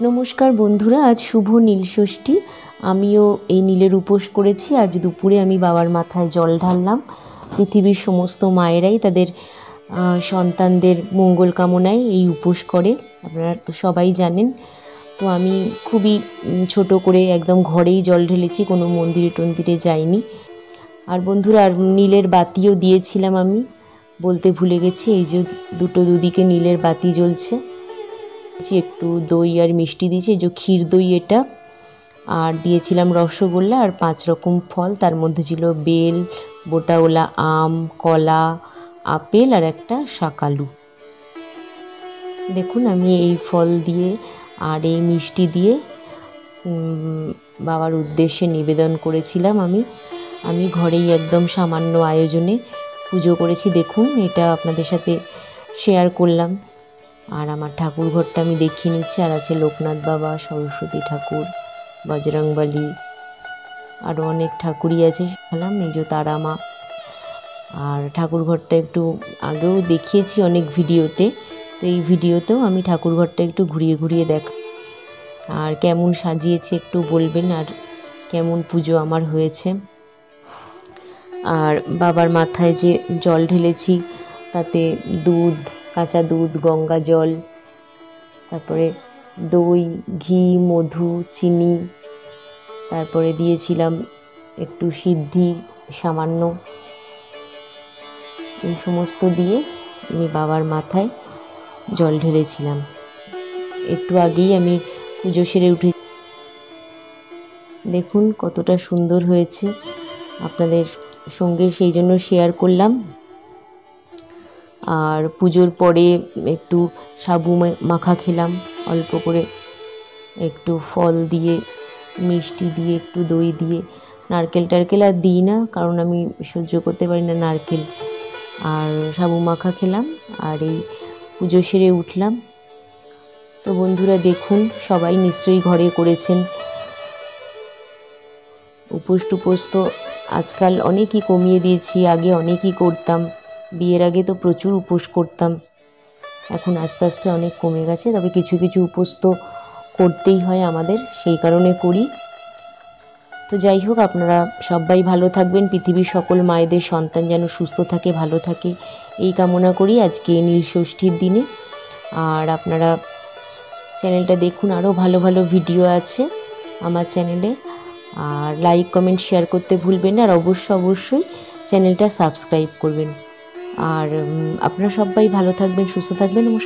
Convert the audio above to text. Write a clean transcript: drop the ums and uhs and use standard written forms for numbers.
নমস্কার বন্ধুরা, আজ শুভ নীল ষষ্ঠী। আমিও এই নীলের উপোস করেছি। আজ দুপুরে আমি বাবার মাথায় জল ঢাললাম। পৃথিবীর সমস্ত মায়েরাই তাদের সন্তানদের মঙ্গল কামনায় এই উপোস করে, আপনারা তো সবাই জানেন। তো আমি খুবই ছোট করে একদম ঘরেই জল ঢেলেছি, কোনো মন্দিরে টন্দিরে যাইনি। আর বন্ধুরা, আর নীলের বাতিও দিয়েছিলাম, আমি বলতে ভুলে গেছি। এই যে দুদিকে নীলের বাতি জ্বলছে। একটু দই আর মিষ্টি দিয়েছি, এই যে ক্ষীর দই এটা, আর দিয়েছিলাম রসগোল্লা আর 5 রকম ফল। তার মধ্যে ছিল বেল, বোটাওলা আম, কলা, আপেল আর একটা শাকালু। দেখুন, আমি এই ফল দিয়ে আর এই মিষ্টি দিয়ে বাবার উদ্দেশ্যে নিবেদন করেছিলাম। আমি ঘরেই একদম সামান্য আয়োজনে পুজো করেছি। দেখুন, এটা আপনাদের সাথে শেয়ার করলাম। আর আমার ঠাকুর ঘরটা আমি দেখিয়ে নিচ্ছি। আর আছে লোকনাথ বাবা, সরস্বতী ঠাকুর, বজরংবলী, আরও অনেক ঠাকুরই আছে। এই যে তারা মা। আর ঠাকুর ঘরটা একটু আগেও দেখিয়েছি অনেক ভিডিওতে, তো এই ভিডিওতেও আমি ঠাকুর ঘরটা একটু ঘুরিয়ে ঘুরিয়ে দেখা। আর কেমন সাজিয়েছে একটু বলবেন, আর কেমন পুজো আমার হয়েছে। আর বাবার মাথায় যে জল ঢেলেছি, তাতে দুধ, কাঁচা দুধ, গঙ্গা জল, তারপরে দই, ঘি, মধু, চিনি, তারপরে দিয়েছিলাম একটু সিদ্ধি সামান্য। এই সমস্ত দিয়ে আমি বাবার মাথায় জল ঢেলেছিলাম। একটু আগেই আমি পুজো সেরে উঠে। দেখুন কতটা সুন্দর হয়েছে, আপনাদের সঙ্গে সেই জন্য শেয়ার করলাম। আর পুজোর পরে একটু সাবু মাখা খেলাম, অল্প করে একটু ফল দিয়ে, মিষ্টি দিয়ে, একটু দই দিয়ে। নারকেল টারকেল আর দিই না, কারণ আমি সহ্য করতে পারি না নারকেল। আর সাবু মাখা খেলাম, আর এই পুজো সেরে উঠলাম। তো বন্ধুরা দেখুন, সবাই নিশ্চয়ই ঘরে করেছেন উপোস টুপোস। তো আজকাল অনেকই কমিয়ে দিয়েছি, আগে অনেকই করতাম। বিয়ের আগে তো প্রচুর উপোস করতাম, এখন আস্তে আস্তে অনেক কমে গেছে। তবে কিছু কিছু উপোস তো করতেই হয় আমাদের, সেই কারণে করি। তো যাই হোক, আপনারা সবাই ভালো থাকবেন। পৃথিবীর সকল মায়েদের সন্তান যেন সুস্থ থাকে, ভালো থাকে, এই কামনা করি আজকে নীল ষষ্ঠীর দিনে। আর আপনারা চ্যানেলটা দেখুন, আরও ভালো ভালো ভিডিও আছে আমার চ্যানেলে। আর লাইক, কমেন্ট, শেয়ার করতে ভুলবেন না। আর অবশ্যই চ্যানেলটা সাবস্ক্রাইব করবেন। আর আপনারা সবাই ভালো থাকবেন, সুস্থ থাকবেন। নমস্কার।